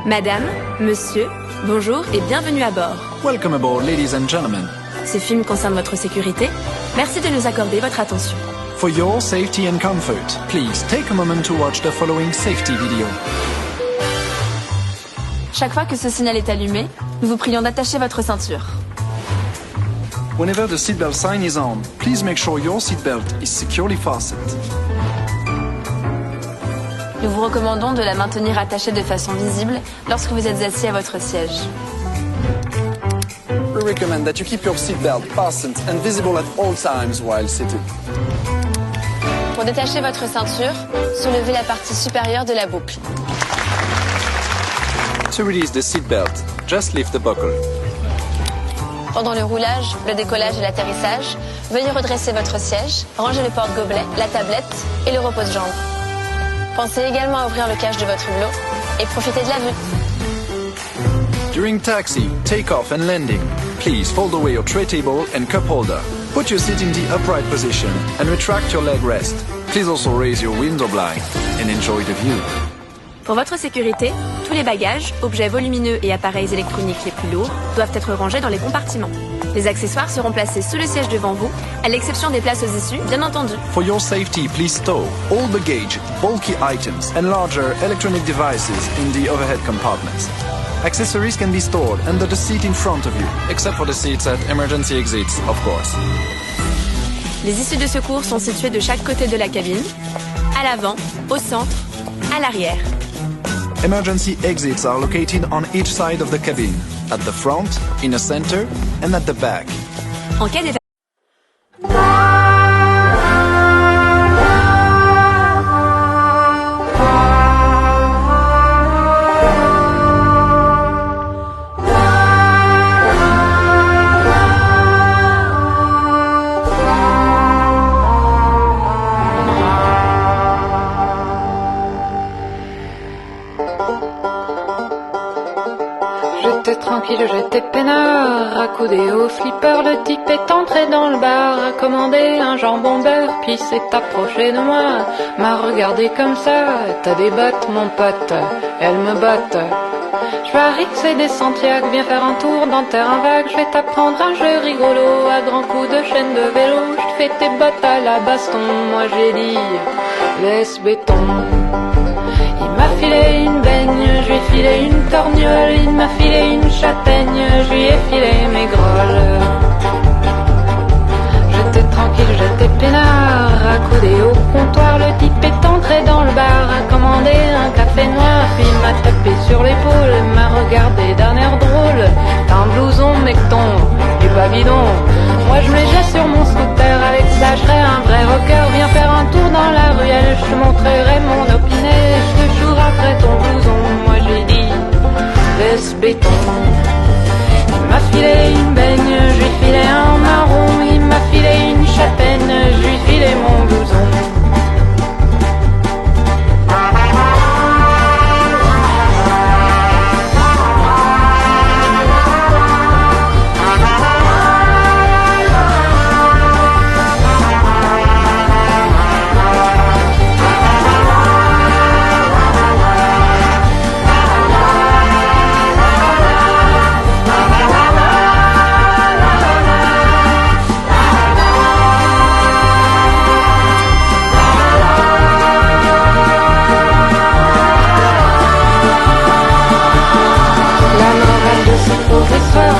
Madame, monsieur, bonjour et bienvenue à bord. Welcome aboard, ladies and gentlemen. Ce film concerne votre sécurité. Merci de nous accorder votre attention. For your safety and comfort, please take a moment to watch the following safety video. Chaque fois que ce signal est allumé, nous vous prions d'attacher votre ceinture. Whenever the seatbelt sign is on, please make sure your seatbelt is securely fastened. Nous vous recommandons de la maintenir attachée de façon visible lorsque vous êtes assis à votre siège. We recommend that you keep your seatbelt fastened and visible at all times while sitting. Pour détacher votre ceinture, soulevez la partie supérieure de la boucle. To release the seatbelt, just lift the buckle. Pendant le roulage, le décollage et l'atterrissage, veuillez redresser votre siège, ranger le porte-gobelet, la tablette et le repose-jambes. Pensez également à ouvrir le cache de votre hublot et profitez de la vue. During taxi, takeoff and landing, please fold away your tray table and cup holder. Put your seat in the upright position and retract your leg rest. Please also raise your window blind and enjoy the view. Pour votre sécurité, tous les bagages, objets volumineux et appareils électroniques les plus lourds doivent être rangés dans les compartiments. Les accessoires seront placés sous le siège devant vous, à l'exception des places aux issues, bien entendu. For your safety, please stow all baggage, bulky items and larger electronic devices in the overhead compartments. Accessories can be stored under the seat in front of you, except for the seats at emergency exits, of course. Les issues de secours sont situées de chaque côté de la cabine, à l'avant, au centre, à l'arrière. Emergency exits are located on each side of the cabin, at the front, in the center, and at the back. En cas d'évacuation, J'étais tranquille, j'étais peinard, accoudé au flipper, le type est entré dans le bar, a commandé un jambon beurre, puis s'est approché de moi, m'a regardé comme ça, t'as des bottes mon pote, elles me battent. Je parie que c'est des Santiago, viens faire un tour dans terrain vague, je vais t'apprendre un jeu rigolo, à grands coups de chaîne de vélo, je te fais tes bottes à la baston, moi j'ai dit, laisse béton. Il m'a filé une baigne, je lui ai filé une torgnole, il m'a filé une châtaigne, je lui ai filé mes grolles. J'étais tranquille, j'étais peinard, accoudé au comptoir, le type est entré dans le bar, a commandé un café noir, puis il m'a tapé sur l'épaule, m'a regardé d'un air drôle, t'as un blouson mecton, et pas bidon. Moi je me jette sur mon scooter, avec ça je serai un vrai rocker, viens faire un tour dans la ruelle, je te montrerai mon opiné, je te jouerai après ton blouson, moi j'ai dit, laisse béton. Il m'a filé une baigne, je lui ai filé un marron, il m'a filé une châtaigne, je lui ai filé mon blouson.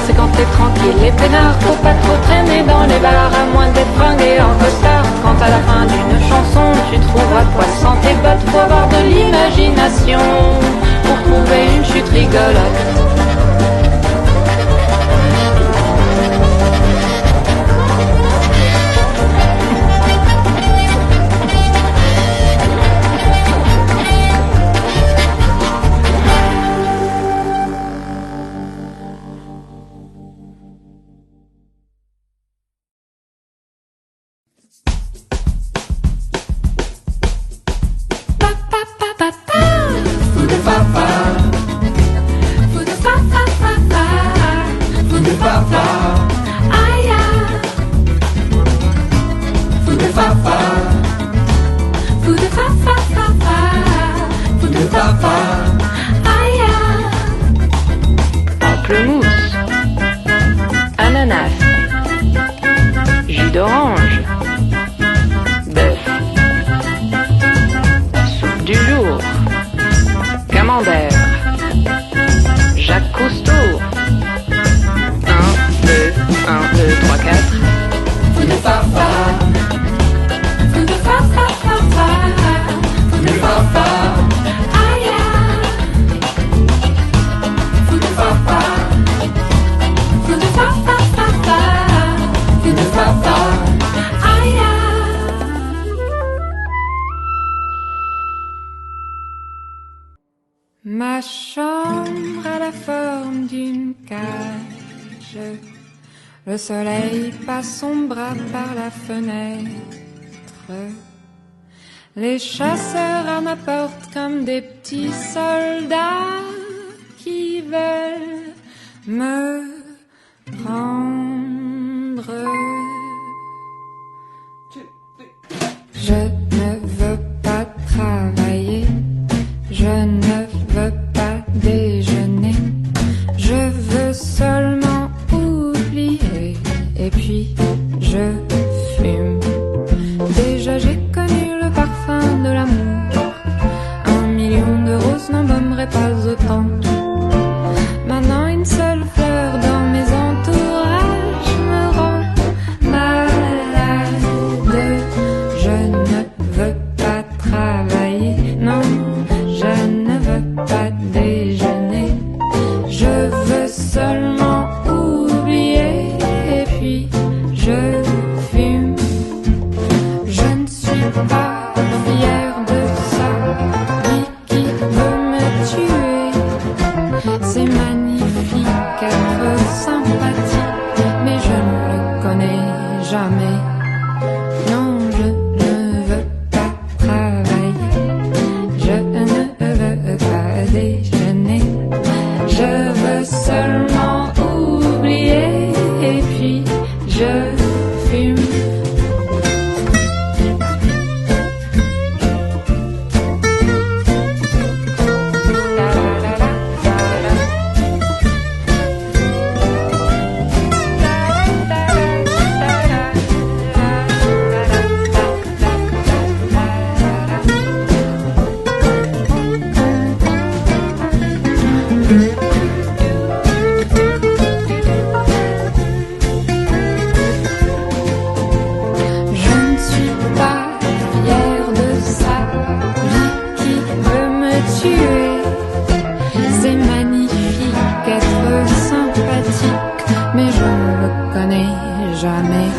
C'est quand t'es tranquille et peinard, faut pas trop traîner dans les bars, à moins d'être fringué en costard. Quand à la fin d'une chanson, tu trouveras quoi sans tes bottes, faut avoir de l'imagination pour trouver une chute rigolote. Ma chambre a la forme d'une cage. Le soleil passe son bras par la fenêtre. Les chasseurs à ma porte comme des petits soldats qui veulent me prendre. Je ne veux pas travailler, je ne veux pas déjeuner, je veux seulement oublier. Et puis je fume. Déjà j'ai connu le parfum de l'amour. 1 million de roses n'embaumeraient pas autant. Maintenant une seule fleur dans mes entourages me rend malade. Je ne veux pas travailler, non, je ne veux pas déjeuner, je veux seulement oublier. Et puis je fume. Je ne suis pas fière de ça. Qui veut me tuer? C'est magnifique être sympathique, mais je ne le connais jamais. Non, je ne veux pas travailler, je ne veux pas déjeuner, je veux seulement oublier. Et puis je fume. Je ne suis pas fière de ça. Qui veut me tuer? C'est magnifique être sympathique, mais je ne le connais jamais.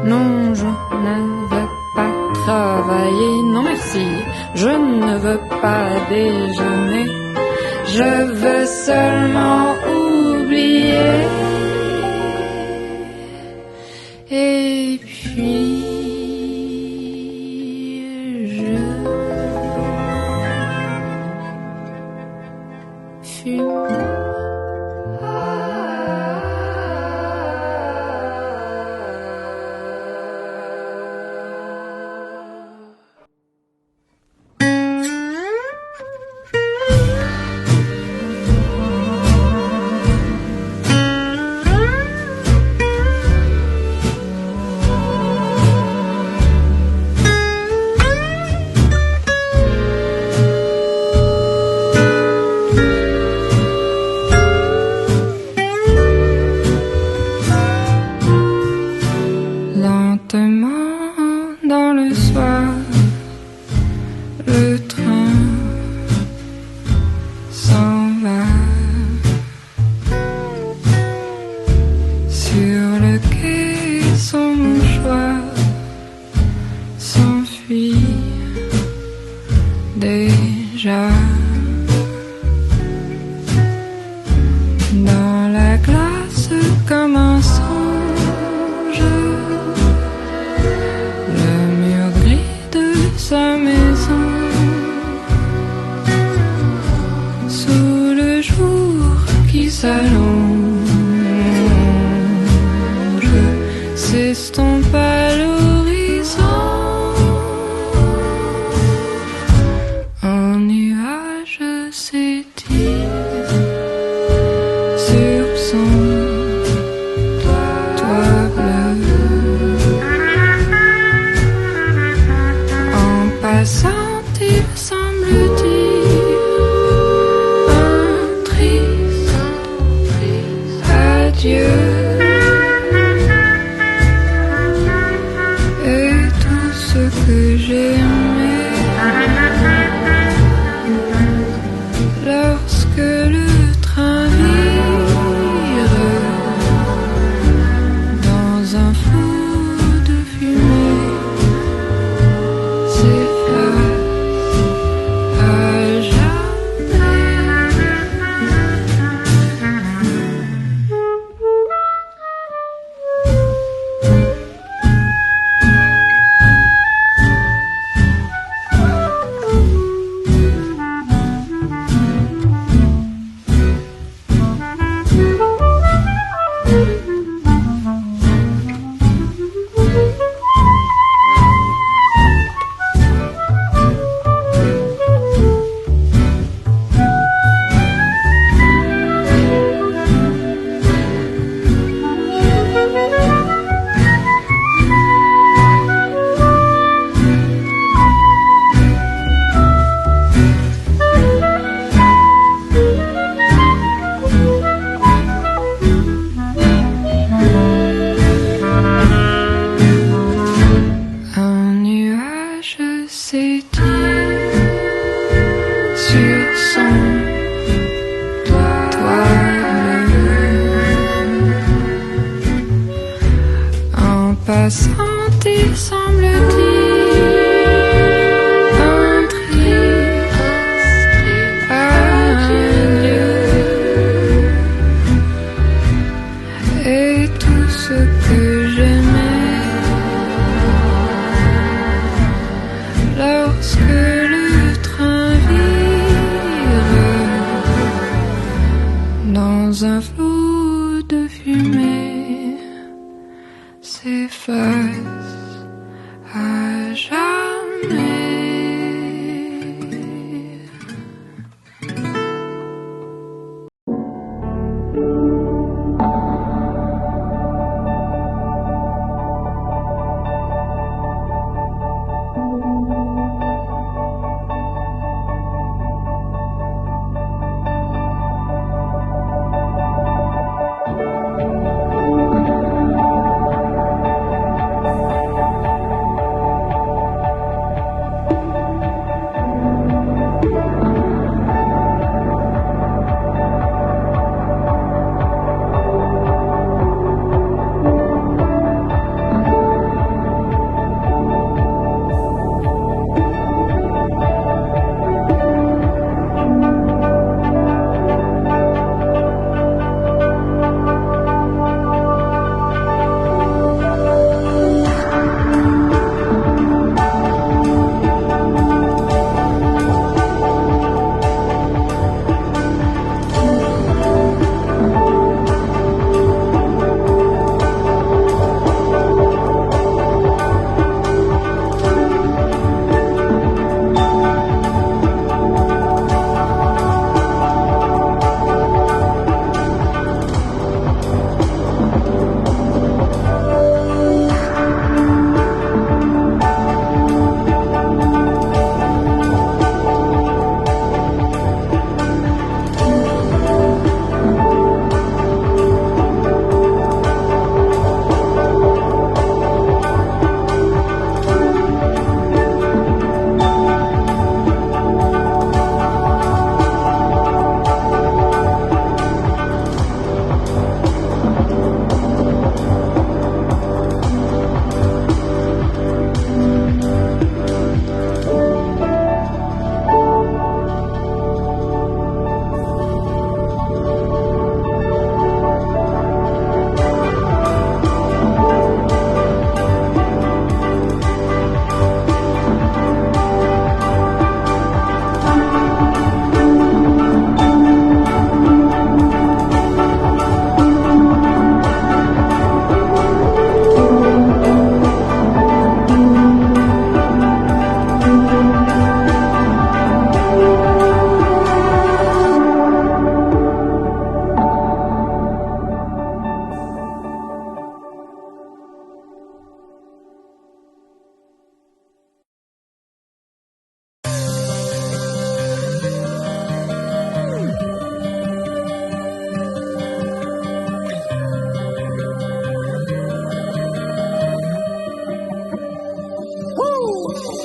Non, je ne veux pas travailler, non merci. Je ne veux pas déjeuner, je veux seulement oublier. Et puis je fume. Lentement dans le soir, le train s'en va. Sur le quai, son mouchoir s'enfuit déjà. Dans la glace comme un songe, le mur gris de sa maison, sous le jour qui s'allonge, s'estompe à l'horizon. Un nuage s'étire sur son toit bleu. En passant, il semble dire un triste adieu. Et tout ce que j'aimais lorsque le train vire dans un flot de fumée s'efface à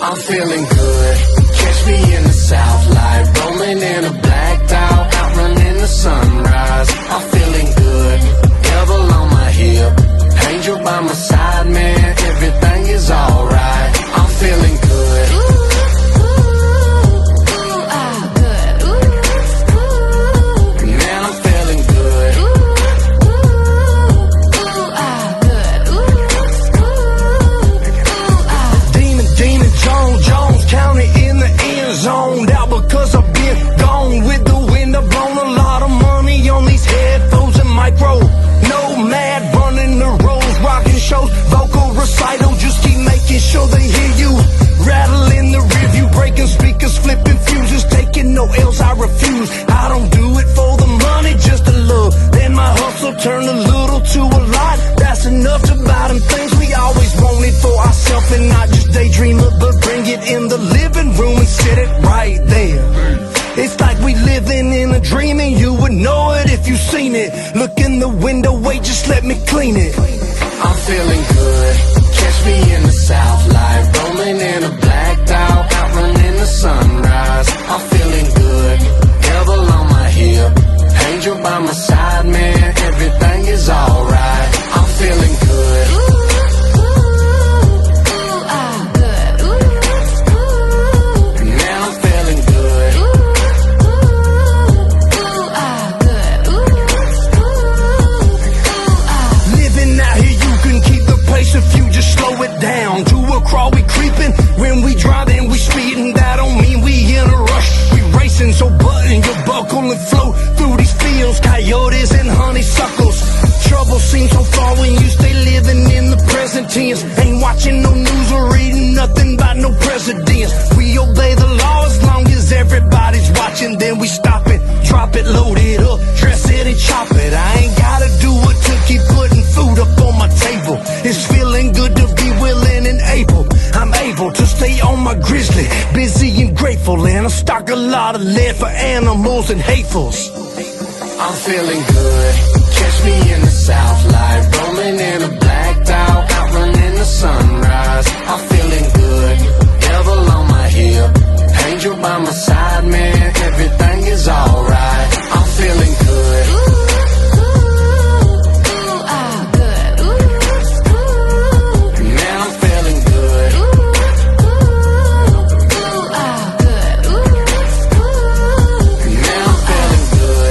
I'm feeling good. Catch me in the south light, rolling in a blacked out, outrunning the sunrise. I'm feeling good. Devil on my hip, angel by my side, man. Everything is alright. I'm feeling good. Man, I'm feeling good. Demon Jones, counted in the end zone. Out because I've been gone with the wind. I've blown a lot of money on these headphones and micro. Nomad running the roads, rocking shows, vocal recital. Just keep making sure they hear you. Rattling the review, breaking speakers, flipping fuses, taking no L's, I refuse. I don't do it for the money, just the love. Then my hustle turned a little to a lot. That's enough to buy them things we always wanted for ourselves, and not just daydream it, but bring it in the living room and set it right there. It's like we living in a dream, and you would know it if you seen it. Look in the window, wait, just let me clean it. I'm feeling good. Catch me in the south light, rolling in a blacked out, outrunning the sunrise. I'm feeling good. Devil on my hip, angel by my side, man. Everything is alright. I'm feeling good. Man, I'm feeling good. Living out here, you can keep the pace if you just slow it down. Do a crawl, we creeping. When we driving, we speeding. That don't mean we in a rush. We racing, so button your buckle and flow through these fields. Coyotes and honeysuckles. Trouble seems so far when you stay living in the present tense. Ain't watching no news or reading nothing about no presidents. We obey the law as long as everybody's watching. Then we stop it, drop it, load it up, dress it and chop it. I ain't gotta do it to keep putting food up on my table. It's feeling good to be willing and able. I'm able to stay on my grizzly, busy and grateful, and I stock a lot of lead for animals and hatefuls. I'm feeling good. Catch me in the south light, rolling in a blacked out, outrunning the sunrise. I'm feeling good. Devil on my hip, angel by my side, man. Everything is alright. I'm feeling good. Man, I'm feeling good. Man, I'm feeling good.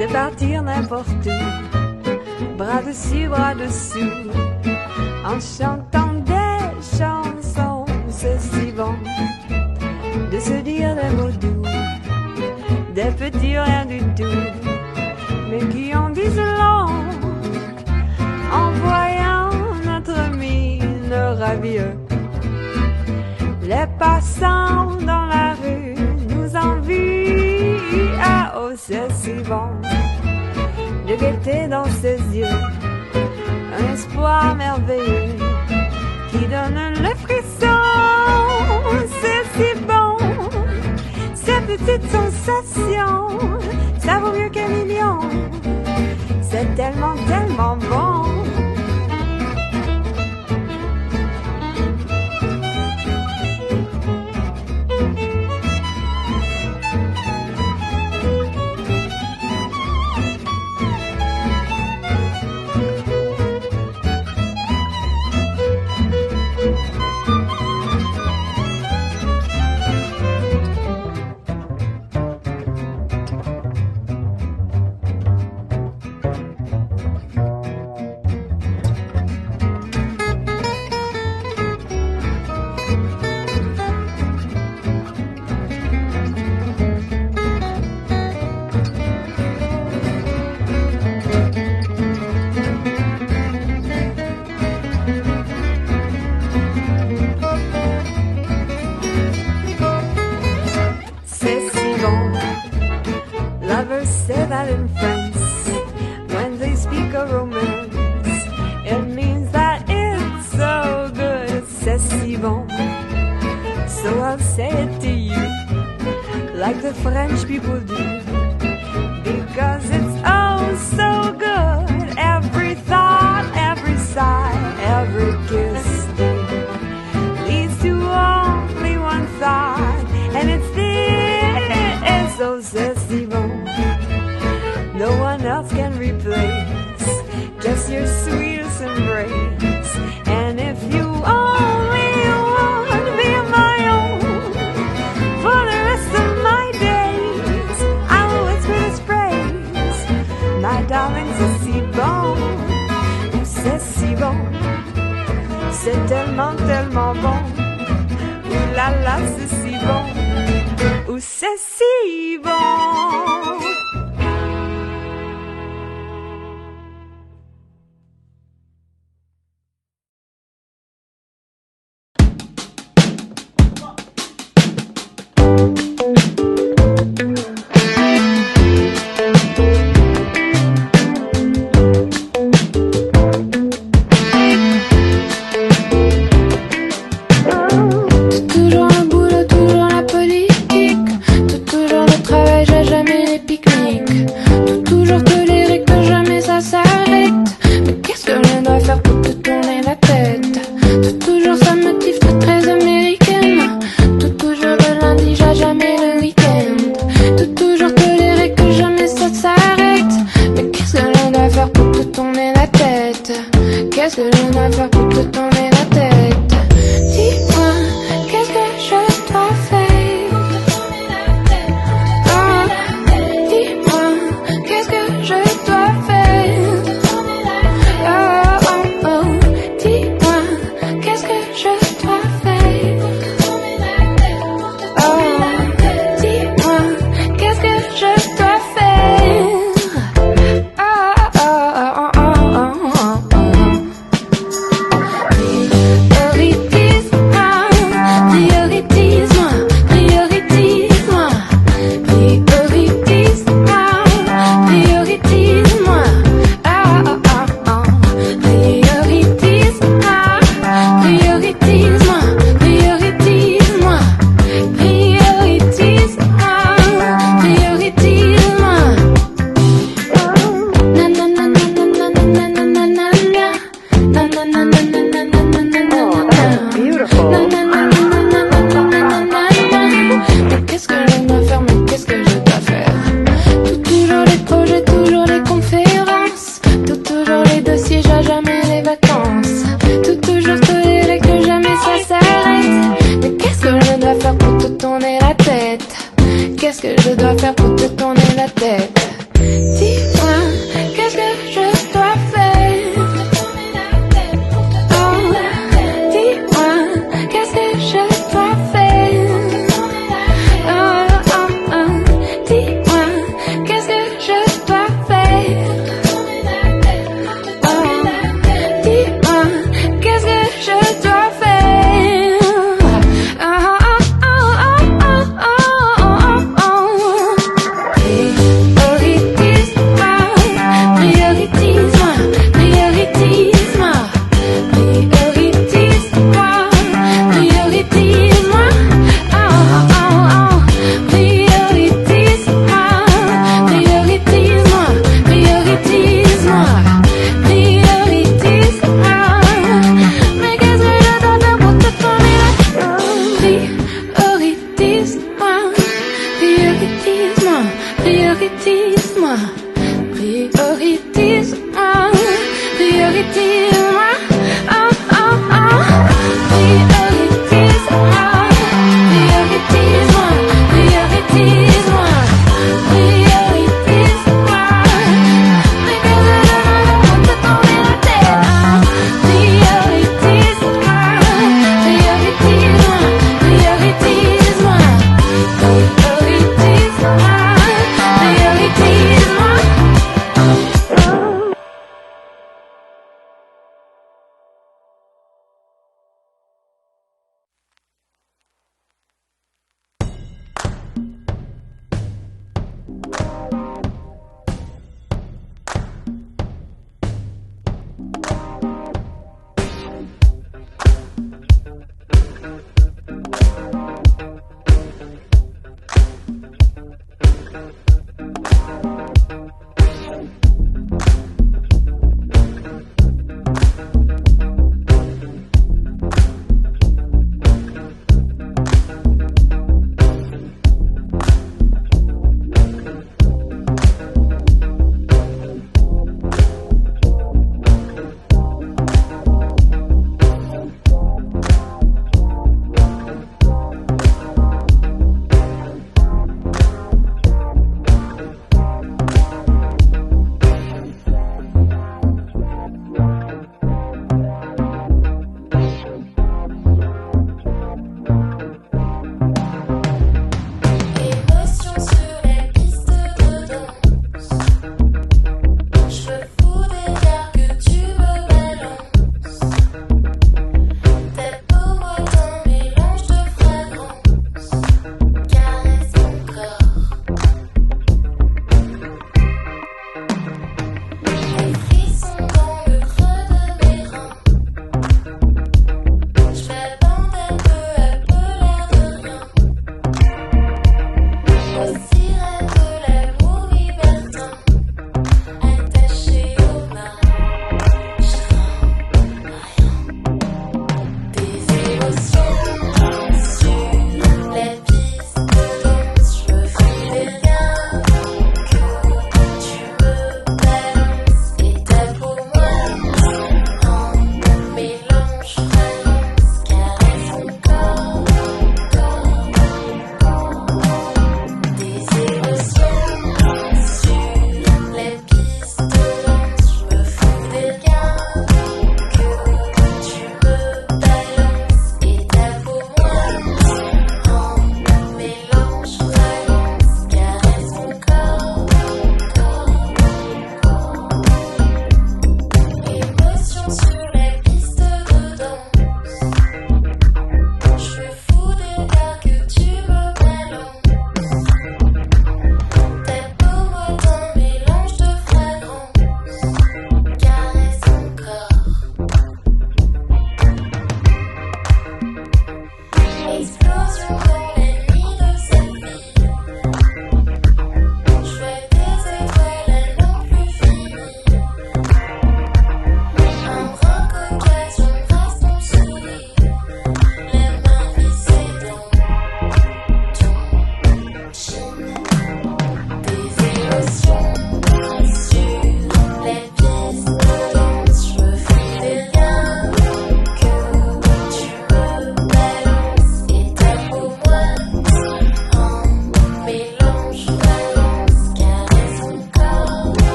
de partir n'importe où, bras dessus, bras dessous, en chantant des chansons. C'est si bon de se dire des mots doux, des petits rien du tout, mais qui en disent long en voyant notre mine ravie. Les passants dans la rue nous envient. Ah oh, c'est si bon de gaieté dans ses yeux, un espoir merveilleux qui donne le frisson. C'est si bon, ces petites sensations, ça vaut mieux qu'un million. C'est tellement, tellement bon. Say that in France, when they speak of romance, it means that it's so good, c'est si bon. So I'll say it to you, like the French people do, because it's oh so good. Every thought, every sigh, every kiss leads to only one thought, and it's this, so c'est si bon. No one else can replace just your sweetest embrace. And if you only want to be my own for the rest of my days, I will whisper this praise. My darling, c'est si bon, c'est si bon, c'est tellement, tellement bon. Ouh là là, c'est si bon, ouh c'est si bon. priorise-moi, priorise-moi, priorise-moi, oh, oh, oh. Priorise-moi, priorise-moi, priorise-moi, priorise-moi. Mais que je ne peux pas tomber la tête. Priorise-moi, priorise-moi, priorise-moi, priorise-moi, priorise-moi.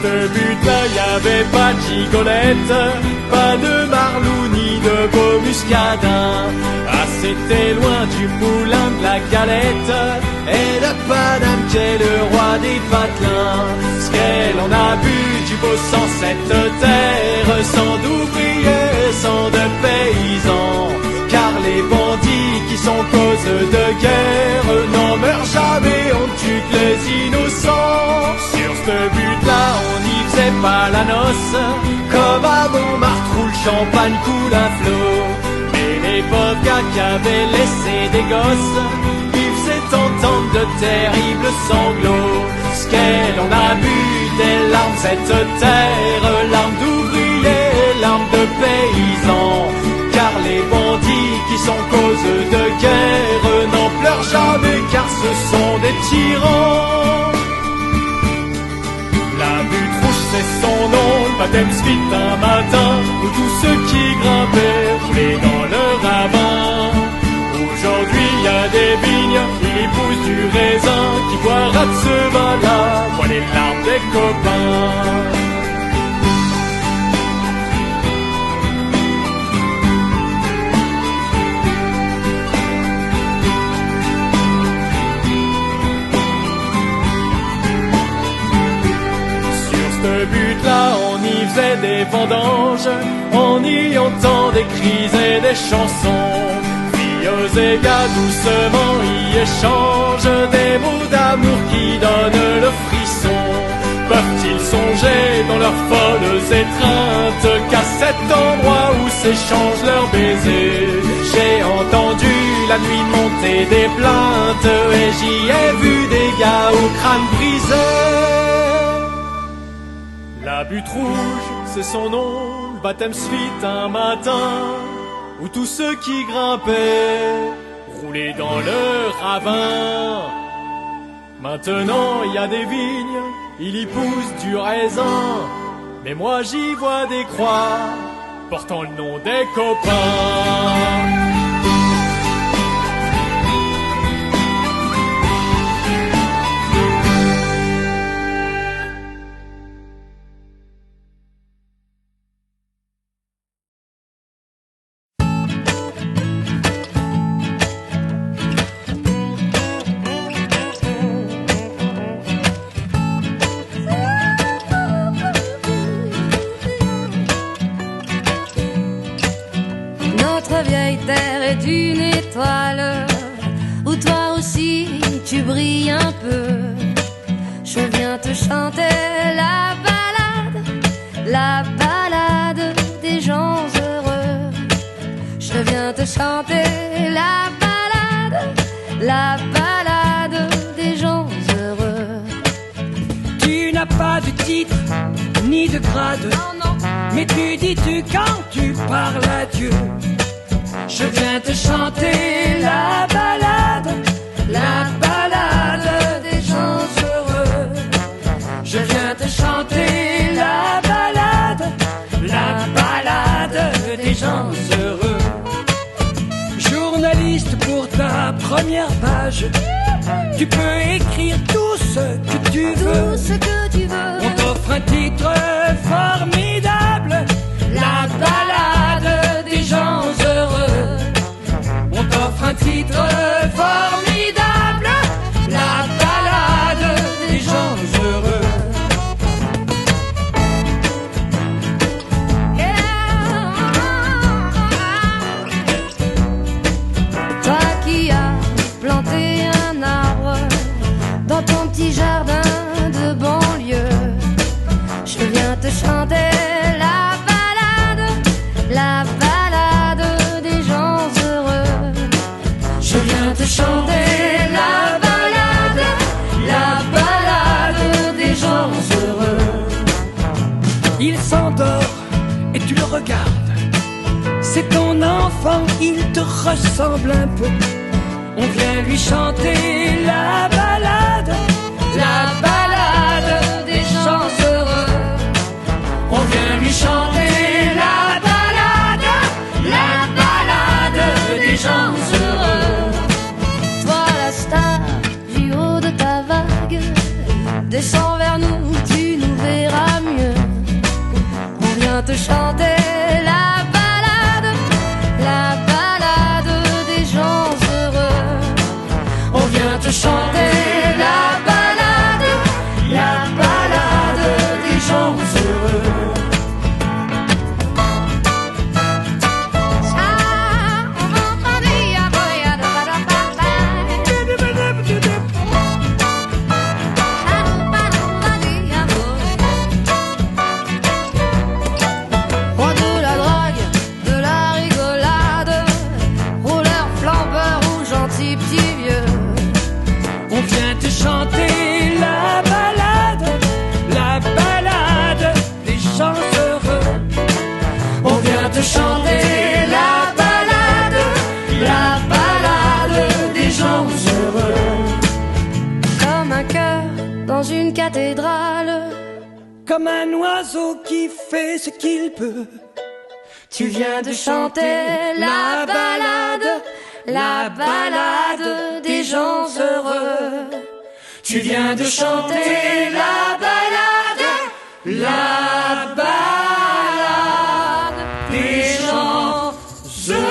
ce but-là, y avait pas de gigolette, pas de marlou ni de beau muscadin. Ah, c'était loin du moulin de la galette et de Paname qui est le roi des patelins. Ce qu'elle en a bu du beau sang cette terre, sans d'ouvriers, sans de paysans, car les bandits qui sont cause de guerre n'en meurent jamais, on tue que les innocents. Sur ce but-là, on n'y faisait pas la noce, comme à Montmartre où le champagne coule à flot. Mais les pauvres gars qui avaient laissé des gosses, ils faisaient entendre de terribles sanglots. Ce qu'elle en a bu des larmes cette terre, larmes d'ouvriers, larmes de paysans, car les bandits qui sont cause de guerre n'en pleurent jamais, car ce sont des tyrans. La butte rouge c'est son nom, le baptême se fit un matin, où tous ceux qui grimpaient roulaient dans le ravin. Aujourd'hui y a des vignes, il pousse du raisin, qui boira de ce vin-là, voit les larmes des copains. Ce but-là, on y faisait des vendanges, on y entend des cris et des chansons. Filles et gars doucement y échangent des mots d'amour qui donnent le frisson. Peuvent-ils songer dans leurs folles étreintes qu'à cet endroit où s'échangent leurs baisers? J'ai entendu la nuit monter des plaintes et j'y ai vu des gars au crâne brisé. La butte rouge, c'est son nom, le baptême se fit un matin, où tous ceux qui grimpaient roulaient dans le ravin. Maintenant il y a des vignes, il y pousse du raisin, mais moi j'y vois des croix portant le nom des copains. Est une étoile où toi aussi tu brilles un peu. Je viens te chanter la balade des gens heureux. Je viens te chanter la balade des gens heureux. Tu n'as pas de titre ni de grade, non. Mais tu dis-tu quand tu parles à Dieu? Je viens te chanter la balade des gens heureux. Je viens te chanter la balade des gens heureux. Journaliste pour ta première page, tu peux écrire tout ce que tu veux. On t'offre un titre formidable, la balade des gens heureux. On t'offre un titre formidable, la balade des gens heureux. Toi qui as planté un arbre dans ton petit jardin de banlieue, je viens te chanter la balade des gens heureux. Je viens te chanter la balade des gens heureux. Il s'endort et tu le regardes. C'est ton enfant, il te ressemble un peu. On vient lui chanter la balade des gens heureux. On vient lui chanter la balade des gens heureux. Toi la star du haut de ta vague, descends vers nous, tu nous verras chanter la balade des gens heureux. On vient te chanter la balade des gens heureux. Roi de la drogue, de la rigolade, rouleur, flambeur ou gentil petit vieux. On vient te chanter la balade des gens heureux. On vient te chanter la balade des gens heureux. Comme un cœur dans une cathédrale, Comme un oiseau qui fait ce qu'il peut. tu viens de chanter la balade des gens heureux. Tu viens de chanter la balade des gens heureux.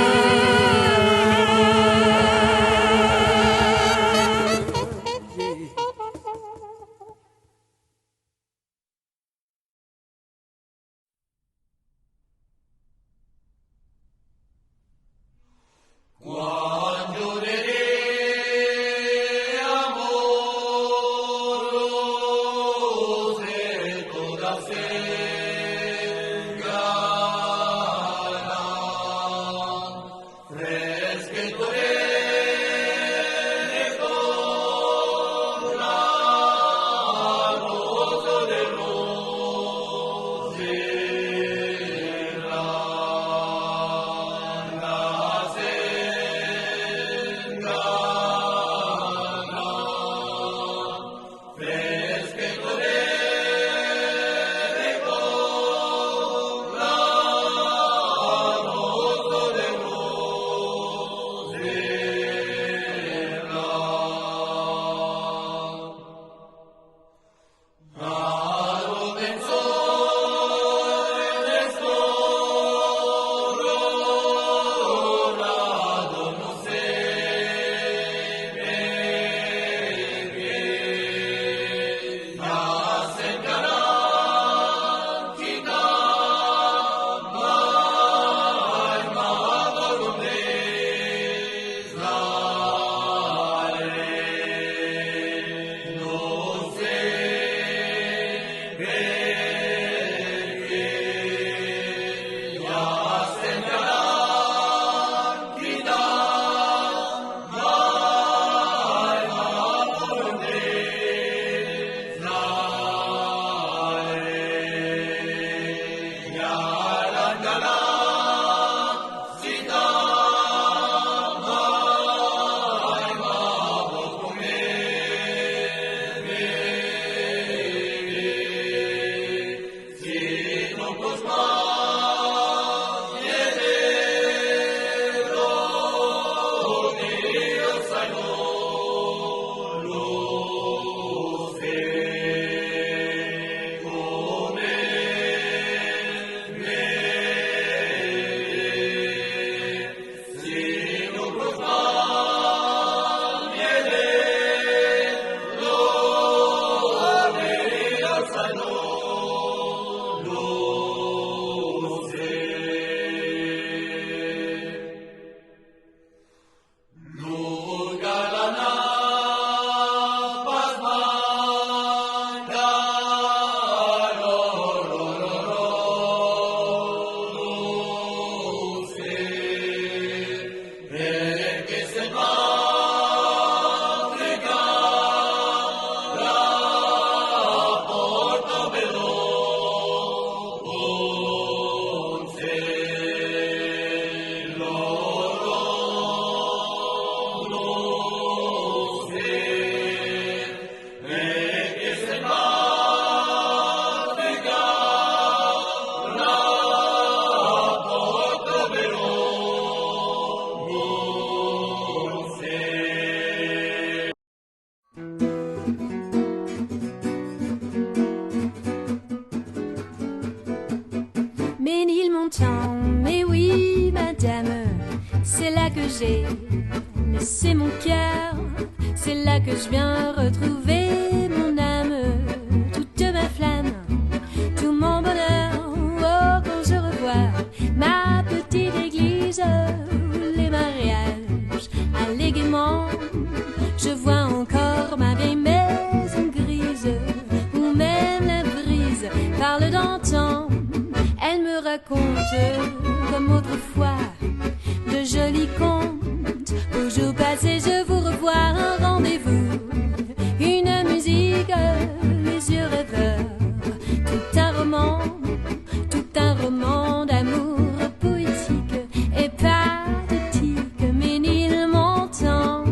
mon temps. Mais oui, madame, c'est là que j'ai laissé mon cœur. C'est là que je viens retrouver mon âme, toute ma flamme, tout mon bonheur. Oh, quand je revois ma petite église, les mariages alléguement, je vois encore ma vieille maison grise, où même la brise parle d'antan. Elle me raconte, comme autrefois, de jolis contes. Au jour passé, je vous revois, un rendez-vous, une musique, les yeux rêveurs, tout un roman d'amour poétique et pathétique, Ménil Montant.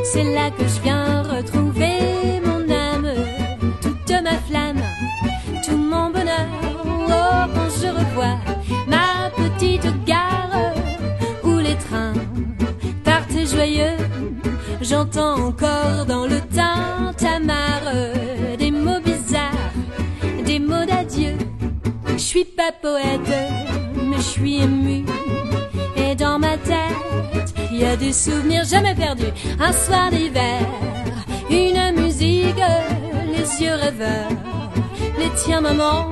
C'est là que je viens retrouver mon âme, toute ma flamme, tout mon bonheur. Oh, quand je revois ma petite gare où les trains partent joyeux, j'entends encore dans le tintamarre des mots bizarres, des mots d'adieu. Je suis pas poète, mais je suis émue, et dans ma tête il y a des souvenirs jamais perdus. Un soir d'hiver, une musique, les yeux rêveurs, les tiens maman,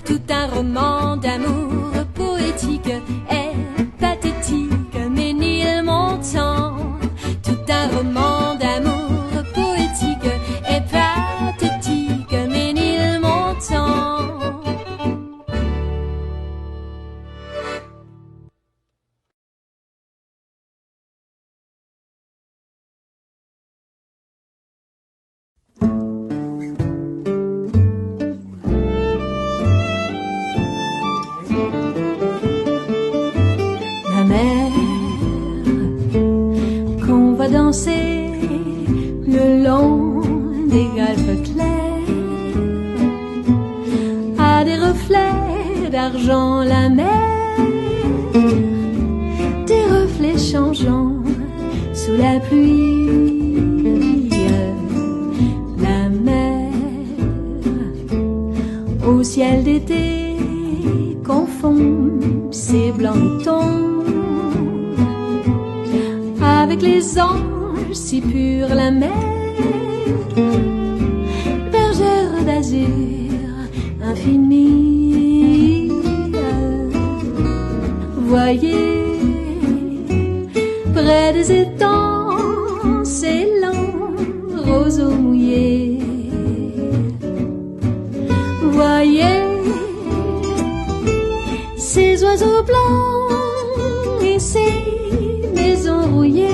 tout un roman d'amour poétique et pathétique, Ménil Montant. Tout un roman d'amour poétique et pathétique, Ménil Montant. Danser le long des galpes clairs, à des reflets d'argent la mer, des reflets changeants sous la pluie. La mer au ciel d'été confond ses blancs tons avec les anges si purs, la mer, bergère d'azur infinie. Voyez, près des étangs, ces lents roseaux mouillés. Voyez, ces oiseaux blancs et ces maisons rouillées.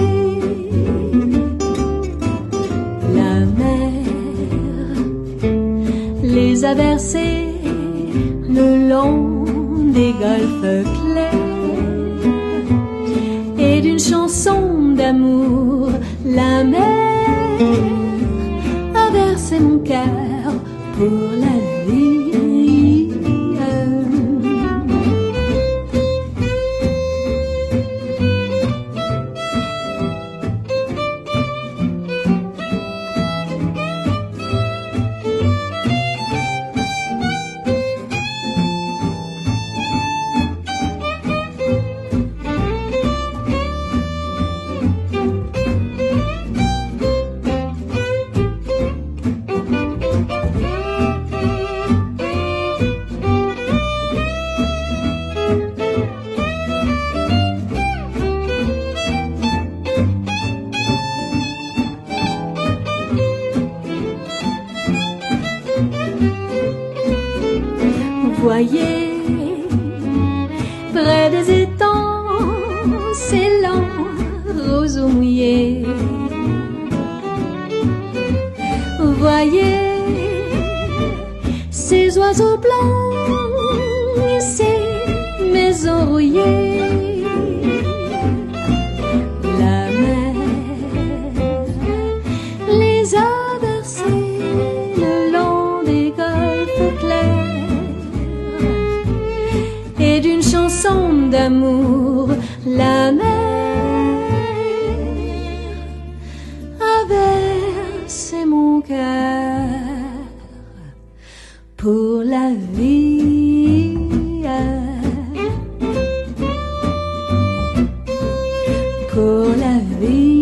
La mer traverser le long des golfes clairs et d'une chanson d'amour la mer a versé mon cœur pour la vie. Voyez, près des étangs, ces lents roseaux mouillés. Voyez, ces oiseaux blancs, ces maisons rouillées. La mer les a versés le long des golfes clairs et d'une chanson d'amour, la mer a versé mon cœur pour la vie. Pour la vie.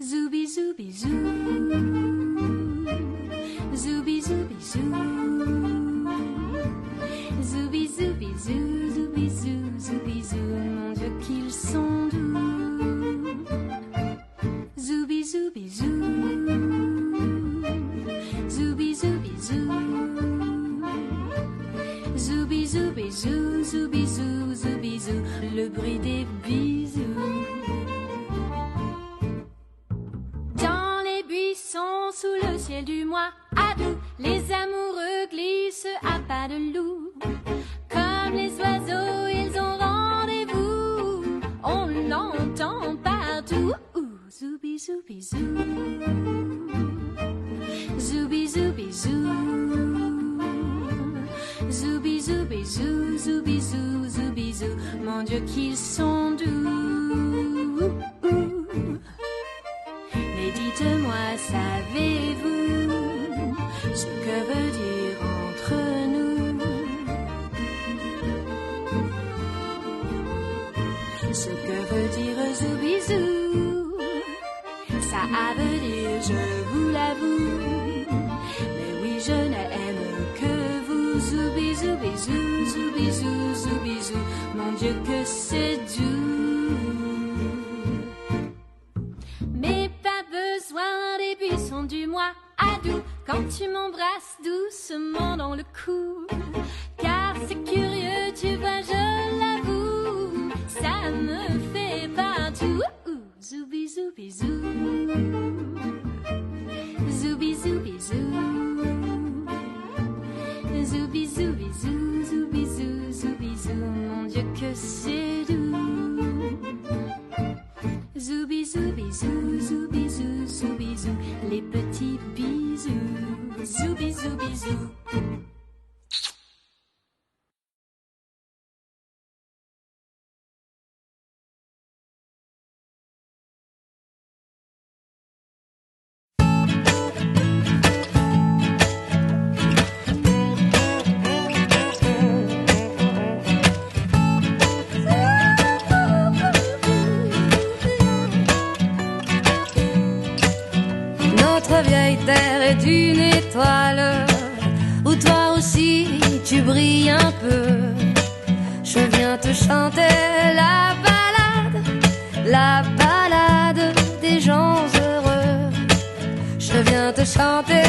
Zoubi zoubi zou, zoubi zoubi zou, zoubi zoubi zou, zoubi zou, zoubi zou, mon Dieu qu'ils sont doux. Zoubi zoubi zou, zoubi zoubi zou, zoubi zoubi zou, zoubi zou, zoubi zou, le bruit des bisous. Sous le ciel du mois Adou, les amoureux glissent à pas de loup. Comme les oiseaux, ils ont rendez-vous. On l'entend partout. Zoubi zoubi zou, zoubi zoubi zou, zoubi zoubi zou, zoubi zou, zoubi zou. Mon Dieu qu'ils sont doux. Mais dites-moi, savez-vous ce que veut dire entre nous? Ce que veut dire zoubizou, ça veut dire je vous l'avoue. Mais oui, je n'aime que vous. Zoubizou, bisou, zoubizou, zoubizou. Mon Dieu, que c'est doux. Mais pas besoin des buissons du mois Adou quand tu m'embrasses doucement dans le cou. Car c'est curieux, tu vois, je l'avoue, ça me fait partout. Zoubi zoubi zou, zoubi zoubi zou, zoubi zoubi zou, zoubi zou, zoubi zou. Mon Dieu que c'est doux. Zoubi zoubi zou, zoubi zou, zoubi zou, les petits bisous. Zoubi zoubi zou. chanter la balade des gens heureux. Je viens te chanter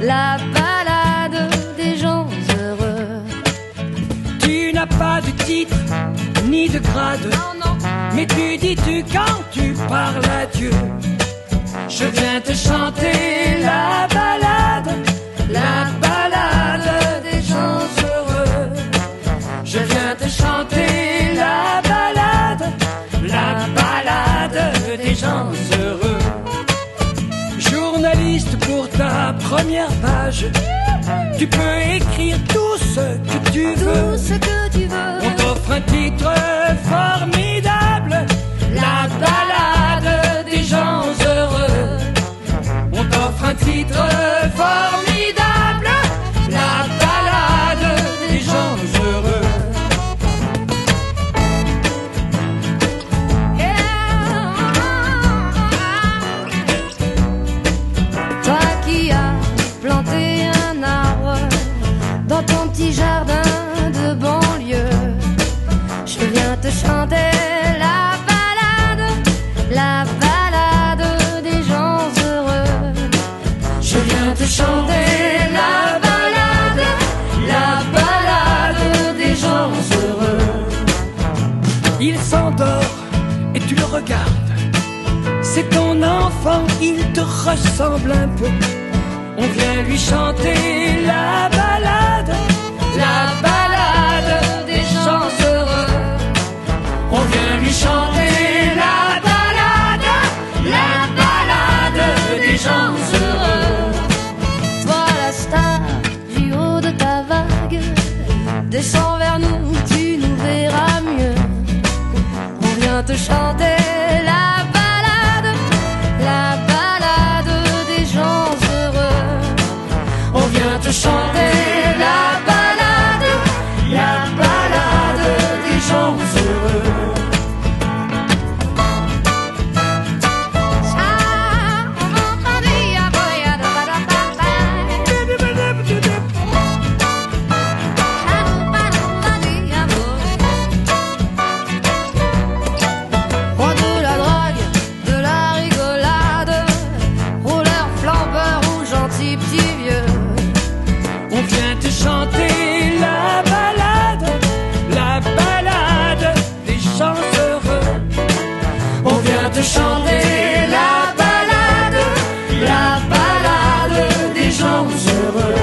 la balade des gens heureux. Tu n'as pas de titre ni de grade, mais tu dis-tu quand tu parles à Dieu. Je viens te chanter la balade des gens heureux. Je viens te chanter la balade des gens heureux. Journaliste pour ta première page, tu peux écrire tout ce que tu veux. On t'offre un titre formidable, la balade des gens heureux. On t'offre un titre formidable, la balade des gens heureux. Toi qui as planté un arbre dans ton petit jardin de banlieue, je viens te chanter la balade des gens heureux. Je viens te chanter la balade des gens heureux. Il s'endort et tu le regardes. C'est ton enfant, il te ressemble un peu. On vient lui chanter la balade des gens heureux. On vient lui chanter la balade des gens heureux. Toi la star du haut de ta vague, descends vers nous, tu nous verras mieux. On vient te chanter la balade des gens heureux. On vient te chanter la balade des gens heureux. Roi de la drogue, de la rigolade, rouleur, flambeur ou gentil petit vieux. On vient te chanter la balade des gens heureux. On vient te chanter la balade des gens heureux.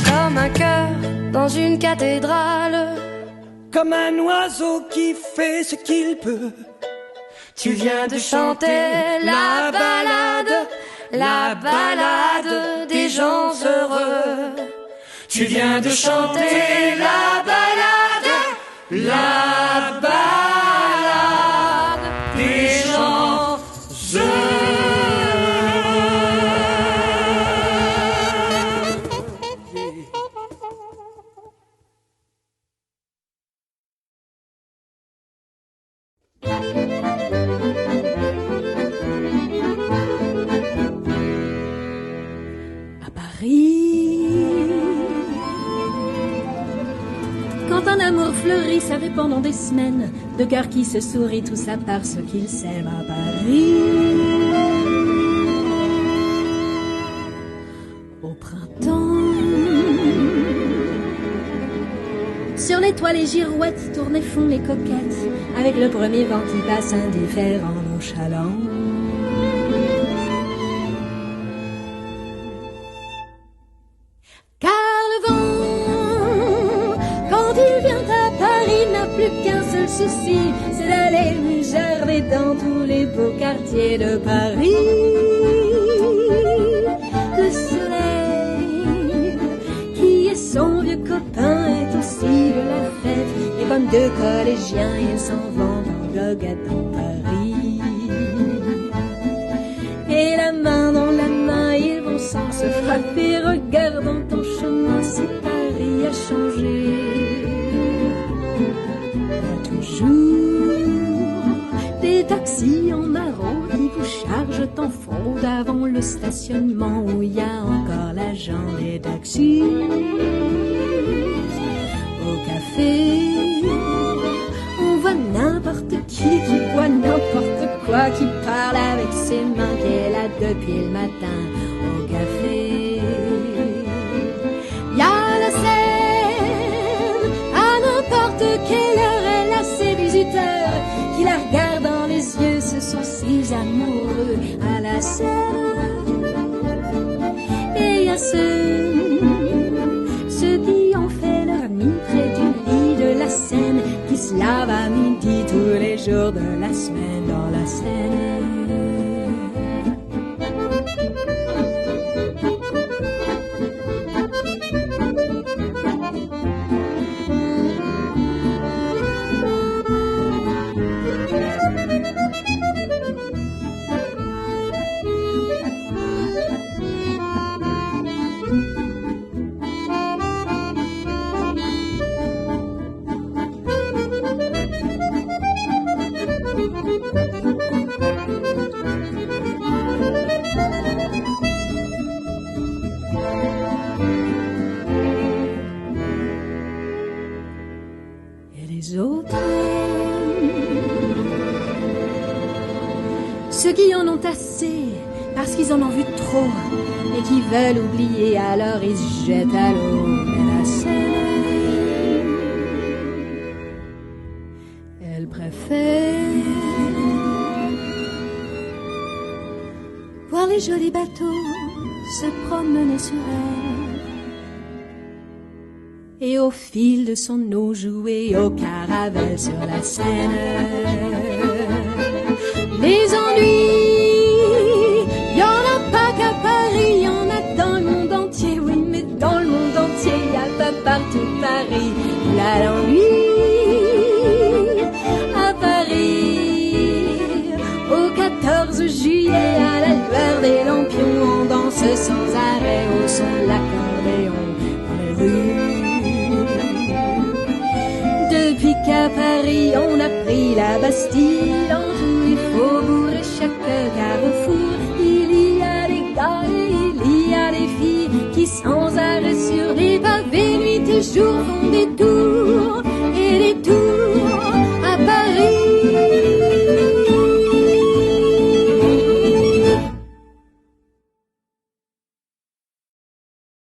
Comme un cœur dans une cathédrale, Comme un oiseau qui fait ce qu'il peut. tu viens de chanter la balade des gens heureux. Tu viens de chanter la balade des gens heureux. À Paris, quand un amour fleurit, ça fait pendant des semaines, deux cœurs qui se sourient, tout ça parce qu'ils s'aiment à Paris. Au printemps, sur les toits les girouettes tournent et font les coquettes, avec le premier vent qui passe indifférent, nonchalant. Car le vent, quand il vient à Paris, n'a plus qu'un seul souci, c'est d'aller lui gerber dans tous les beaux quartiers de Paris. Le soleil, qui est son vieux copain, est aussi de la fête, et comme deux collégiens, ils s'en vont en goguette dans Paris. Et la main dans la main, ils vont sans se frapper, regardant ton chemin si Paris a changé. Il y a toujours des taxis en maraude qui vous chargent en fraude avant le stationnement où il y a encore l'agent des taxis. Au ses mains qu'elle a depuis le matin au café. Y a la Seine, à n'importe quelle heure, elle a ses visiteurs qui la regardent dans les yeux, ce sont ces amoureux à la Seine. Et y a ceux qui ont fait leur nid près du lit de la Seine, qui se lavent à midi tous les jours de la semaine dans la Seine. Ceux qui en ont assez, parce qu'ils en ont vu trop, et qui veulent oublier, alors ils se jettent à l'eau. Mais la Seine, elle préfère voir les jolis bateaux se promener sur elle, et au fil de son eau jouer au caravelle sur la Seine. Les ennuis, y en a pas qu'à Paris, y en a dans le monde entier, oui, mais dans le monde entier, y a pas partout Paris. Là l'ennui, à Paris, au 14 juillet, à la lueur des lampions, on danse sans arrêt au son de l'accordéon dans les rues. Depuis qu'à Paris, on a pris la Bastille, en tous les faubourgs et chaque carrefour, il y a des gars et il y a des filles qui sans arrêt sur des pavés, nuit et jour font des tours.